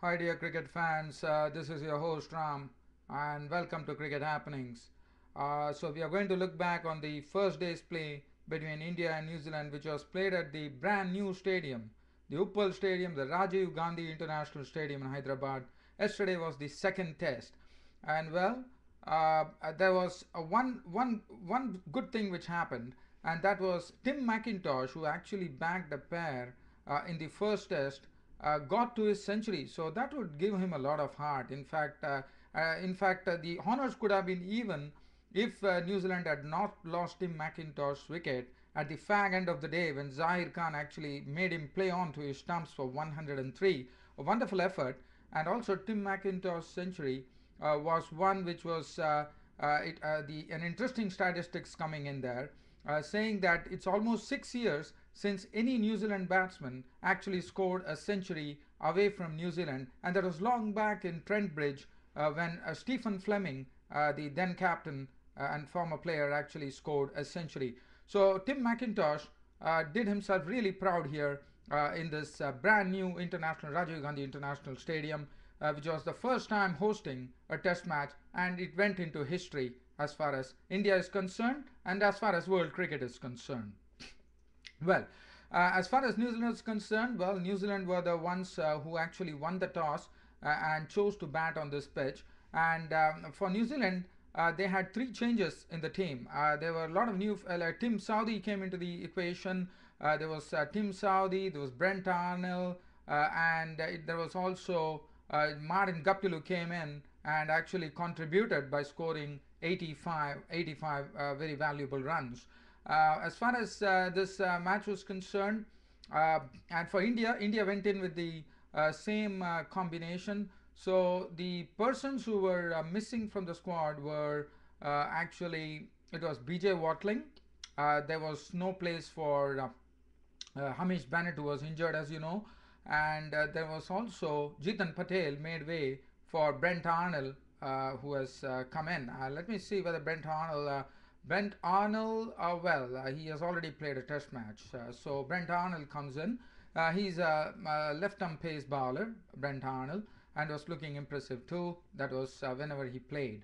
Hi, dear cricket fans. This is your host Ram, and welcome to Cricket Happenings. We are going to look back on the first day's play between India and New Zealand, which was played at the brand new stadium, the Uppal Stadium, the Rajiv Gandhi International Stadium in Hyderabad. Yesterday was the second test, and there was one good thing which happened, and that was Tim McIntosh, who actually bagged a pair in the first test, got to his century. So that would give him a lot of heart. In fact, the honors could have been even if New Zealand had not lost Tim McIntosh's wicket at the fag end of the day when Zahir Khan actually made him play on to his stumps for 103. A wonderful effort. And also Tim McIntosh's century was one which was an interesting statistics coming in there, saying that it's almost 6 years since any New Zealand batsman actually scored a century away from New Zealand, and that was long back in Trent Bridge when Stephen Fleming, the then captain and former player, actually scored a century. So Tim McIntosh did himself really proud here in this brand new international Rajiv Gandhi International Stadium, which was the first time hosting a test match, and it went into history as far as India is concerned and as far as world cricket is concerned. Well, as far as New Zealand is concerned, well, New Zealand were the ones who actually won the toss and chose to bat on this pitch. And for New Zealand, they had three changes in the team. There were a lot of new, like Tim Southee came into the equation. There was Tim Southee, there was Brent Arnell, there was also Martin Guptill, who came in and actually contributed by scoring 85 very valuable runs. As far as this match was concerned, and for India, India went in with the same combination. So the persons who were missing from the squad were actually, it was BJ Watling. There was no place for Hamish Bennett, who was injured, as you know, and there was also Jitan Patel made way for Brent Arnell, who has come in. Let me see whether Brent Arnold, he has already played a test match. So Brent Arnold comes in. He's a left arm pace bowler, Brent Arnold, and was looking impressive too. That was whenever he played.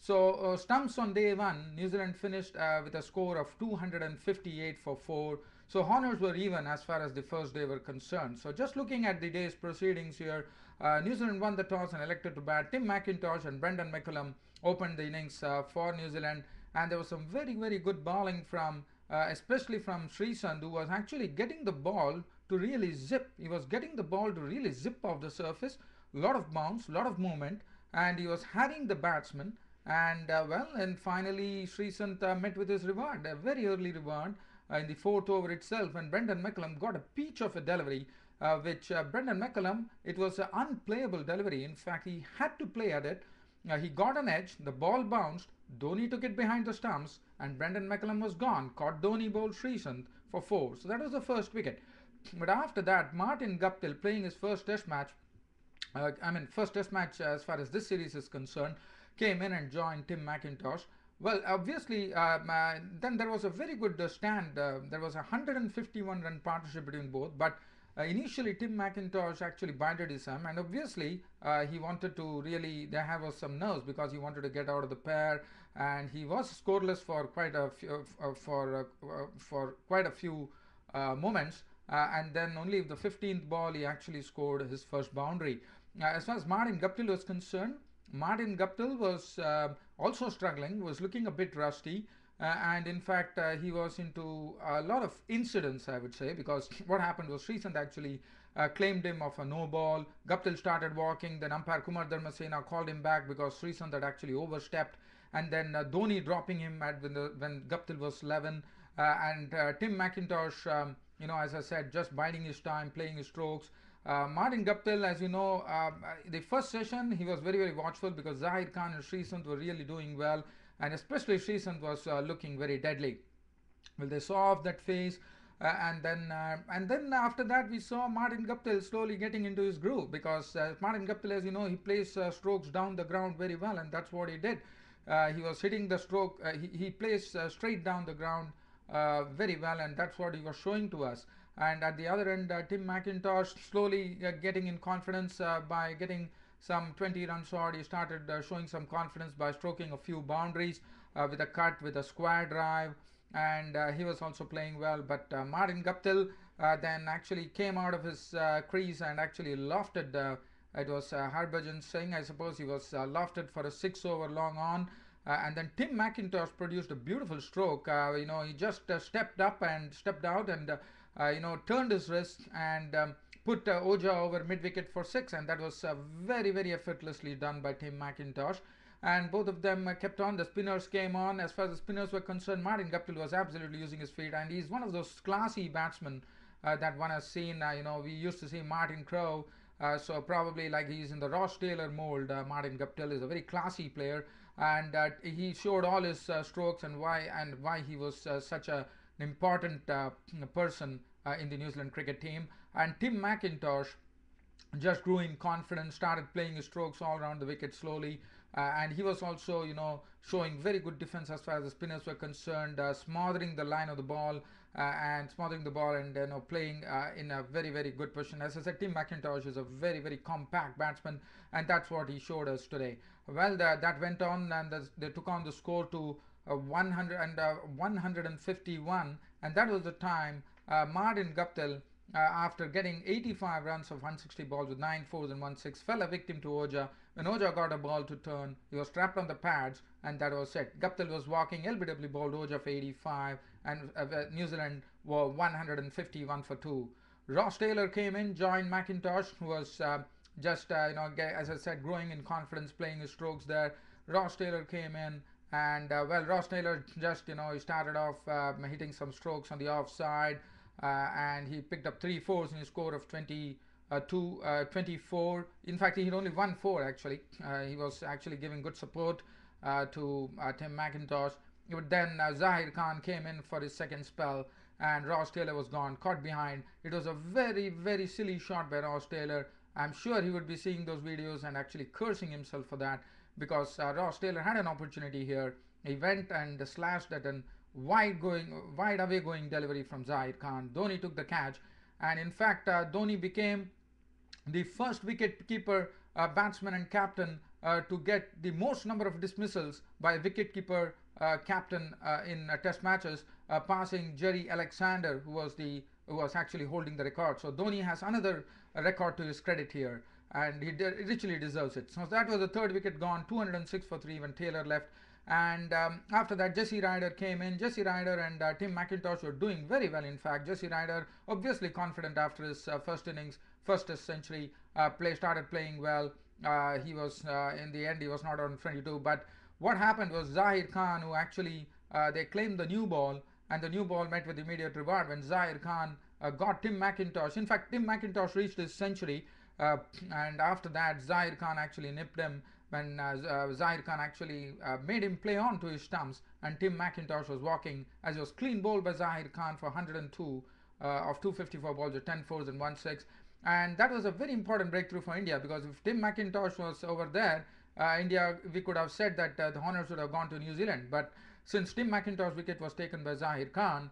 Stumps on day one, New Zealand finished with a score of 258 for 4. So honors were even as far as the first day were concerned. So just looking at the day's proceedings here, New Zealand won the toss and elected to bat. Tim McIntosh and Brendan McCullum opened the innings for New Zealand, and there was some very good bowling from especially from Sreesanth, who was actually getting the ball to really zip. He was getting the ball to really zip off the surface. Lot of bounce, lot of movement, and he was harrying the batsman. And finally Sreesanth met with his reward, a very early reward in the fourth over itself, when Brendan McCullum got a peach of a delivery, which Brendan McCullum, it was an unplayable delivery. In fact, he had to play at it. He got an edge, the ball bounced, Dhoni took it behind the stumps, and Brendan McCullum was gone. Caught Dhoni, bowled Sreesanth for 4. So that was the first wicket. But after that, Martin Guptill, playing his first test match, first test match as far as this series is concerned, came in and joined Tim McIntosh. Well, obviously, then there was a very good stand. There was a 151 run partnership between both, but initially Tim McIntosh actually bided his time, and obviously he wanted to really, there was some nerves because he wanted to get out of the pair, and he was scoreless for quite a few, for quite a few moments, and then only the 15th ball he actually scored his first boundary. As far as Martin Guptill was concerned, Martin Guptill was also struggling, was looking a bit rusty, and in fact he was into a lot of incidents, I would say, because what happened was Sreesanth actually claimed him of a no ball. Guptill started walking, then umpire Kumar Dharmasena called him back because Sreesanth had actually overstepped, and then Dhoni dropping him when Guptill was 11, and Tim McIntosh, as I said, just biding his time, playing his strokes. Martin Guptill, as you know, the first session he was very watchful because Zahir Khan and Sreesanth were really doing well, and especially Sreesanth was looking very deadly. Well, they saw off that phase, and then after that we saw Martin Guptill slowly getting into his groove, because Martin Guptill, as you know, he plays strokes down the ground very well, and that's what he did. He was hitting the stroke. He plays straight down the ground very well, and that's what he was showing to us. And at the other end, Tim McIntosh slowly getting in confidence by getting some 20 runs short. He started showing some confidence by stroking a few boundaries with a cut, with a square drive, and he was also playing well. But Martin Guptill then actually came out of his crease and actually lofted. It was Harbhajan Singh, I suppose. He was lofted for a 6 over long on. And then Tim McIntosh produced a beautiful stroke. He just stepped up and stepped out and turned his wrist and put Oja over mid wicket for six, and that was very, very effortlessly done by Tim McIntosh. And both of them kept on. The spinners came on. As far as the spinners were concerned, Martin Guptill was absolutely using his feet, and he's one of those classy batsmen that one has seen. We used to see Martin Crowe, so probably like he's in the Ross Taylor mold. Martin Guptill is a very classy player, and he showed all his strokes and why he was such an important person in the New Zealand cricket team. And Tim McIntosh just grew in confidence, started playing his strokes all around the wicket slowly, and he was also, showing very good defense as far as the spinners were concerned, smothering the line of the ball and playing in a very, very good position. As I said, Tim McIntosh is a very, very compact batsman, and that's what he showed us today. Well, that went on, and they took on the score to 151, and that was the time Martin Guptill, after getting 85 runs of 160 balls with 9 fours and 1 6, fell a victim to Oja. When Oja got a ball to turn, he was trapped on the pads, and that was it. Guptill was walking, LBW bowled Oja for 85, and New Zealand were 151 for 2. Ross Taylor came in, joined McIntosh, who was as I said, growing in confidence, playing his strokes there. Ross Taylor came in, and Ross Taylor just, he started off hitting some strokes on the offside, and he picked up 3 fours in his score of 24. In fact, he hit only 1 4 actually. He was actually giving good support to Tim McIntosh. But then Zahir Khan came in for his second spell, and Ross Taylor was gone, caught behind. It was a very, very silly shot by Ross Taylor. I'm sure he would be seeing those videos and actually cursing himself for that, because Ross Taylor had an opportunity here. He went and slashed at an wide away going delivery from Zahir Khan. Dhoni took the catch, and in fact Dhoni became the first wicket keeper, batsman and captain to get the most number of dismissals by a wicket keeper captain in test matches, passing Jerry Alexander, who was actually holding the record. So Dhoni has another record to his credit here, and he richly deserves it. So that was the third wicket gone, 206 for 3 when Taylor left. And after that, Jesse Ryder came in. Jesse Ryder and Tim McIntosh were doing very well. In fact, Jesse Ryder obviously confident after his first innings, first test century, started playing well. He was in the end, he was not on 22. But what happened was Zahir Khan, who actually they claimed the new ball, and the new ball met with immediate reward when Zahir Khan got Tim McIntosh. In fact, Tim McIntosh reached his century, and after that, Zahir Khan actually nipped him when Zahir Khan actually made him play on to his stumps, and Tim McIntosh was walking as he was clean bowled by Zahir Khan for 102 of 254 balls with 10 fours and 1 6. And that was a very important breakthrough for India, because if Tim McIntosh was over there, India, we could have said that the honours would have gone to New Zealand. But since Tim McIntosh's wicket was taken by Zahir Khan,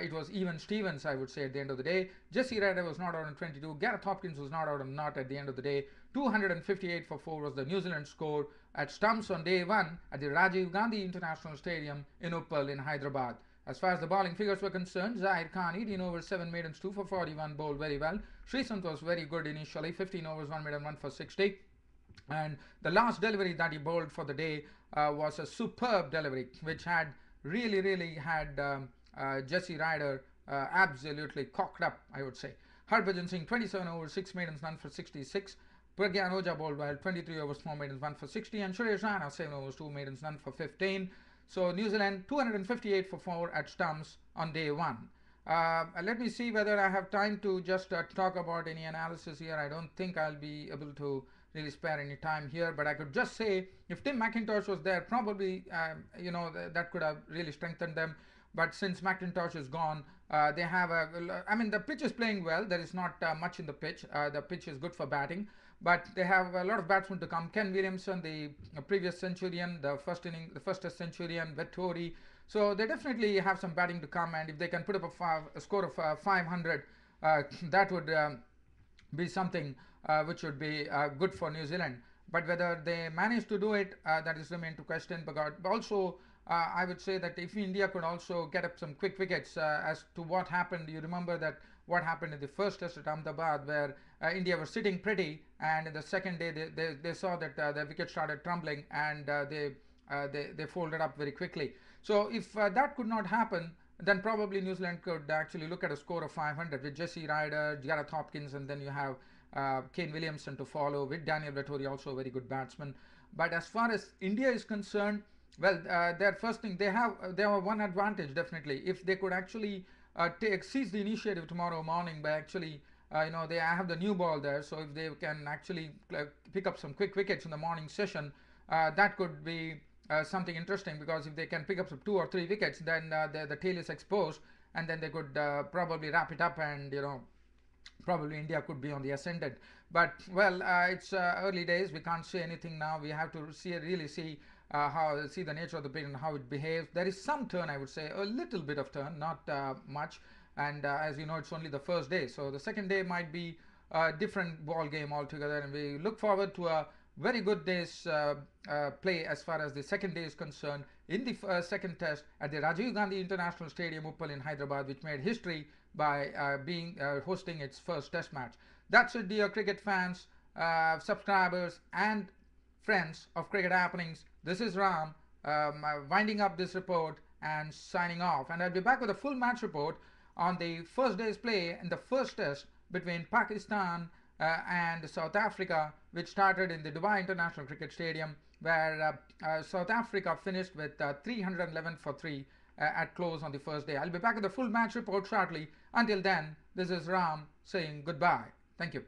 it was even Stevens, I would say, at the end of the day. Jesse Ryder was not out on 22. Gareth Hopkins was not out on naught at the end of the day. 258 for 4 was the New Zealand score at stumps on day 1 at the Rajiv Gandhi International Stadium in Uppal in Hyderabad. As far as the bowling figures were concerned, Zahir Khan 18 overs 7 maidens 2 for 41, bowled very well. Sreesanth was very good initially, 15 overs 1 maiden 1 for 60. And the last delivery that he bowled for the day was a superb delivery, which had really had Jesse Ryder absolutely cocked up, I would say. Harbhajan Singh 27 overs 6 maidens none for 66. Pragyan Oja bowled well, 23 overs 4 maidens 1 for 60, and Suresh Raina 7 overs 2 maidens none for 15. So New Zealand 258 for 4 at stumps on day 1. Let me see whether I have time to just talk about any analysis here. I don't think I'll be able to really spare any time here, but I could just say if Tim McIntosh was there, probably that could have really strengthened them. But since McIntosh is gone, They have I mean, the pitch is playing well. There is not much in the pitch. The pitch is good for batting, but they have a lot of batsmen to come. Ken Williamson, the previous centurion, the first test centurion, Vettori. So they definitely have some batting to come, and if they can put up a score of 500, that would be something which would be good for New Zealand. But whether they manage to do it, that is remain to question. But also, I would say that if India could also get up some quick wickets, as to what happened, you remember that what happened in the first test at Ahmedabad, where India was sitting pretty, and in the second day they saw that the wicket started tumbling, and they folded up very quickly. So if that could not happen, then probably New Zealand could actually look at a score of 500 with Jesse Ryder, Gareth Hopkins, and then you have Kane Williamson to follow with Daniel Vettori, also a very good batsman. But as far as India is concerned, well, their first thing, they have one advantage definitely. If they could actually seize the initiative tomorrow morning by actually, they have the new ball there, so if they can actually pick up some quick wickets in the morning session, that could be something interesting, because if they can pick up some 2 or 3 wickets, then the tail is exposed, and then they could probably wrap it up, and probably India could be on the ascendant. But well, it's early days. We can't say anything now. We have to really see the nature of the pitch and how it behaves. There is some turn, I would say, a little bit of turn, not much. And as you know, it's only the first day, so the second day might be a different ball game altogether. And we look forward to a very good day's play as far as the second day is concerned in the second test at the Rajiv Gandhi International Stadium, Uppal in Hyderabad, which made history by being hosting its first test match. That's it, dear cricket fans, subscribers, and friends of Cricket Happenings. This is Ram, winding up this report and signing off. And I'll be back with a full match report on the first day's play in the first test between Pakistan and South Africa, which started in the Dubai International Cricket Stadium, where South Africa finished with 311 for 3 at close on the first day. I'll be back with a full match report shortly. Until then, this is Ram saying goodbye. Thank you.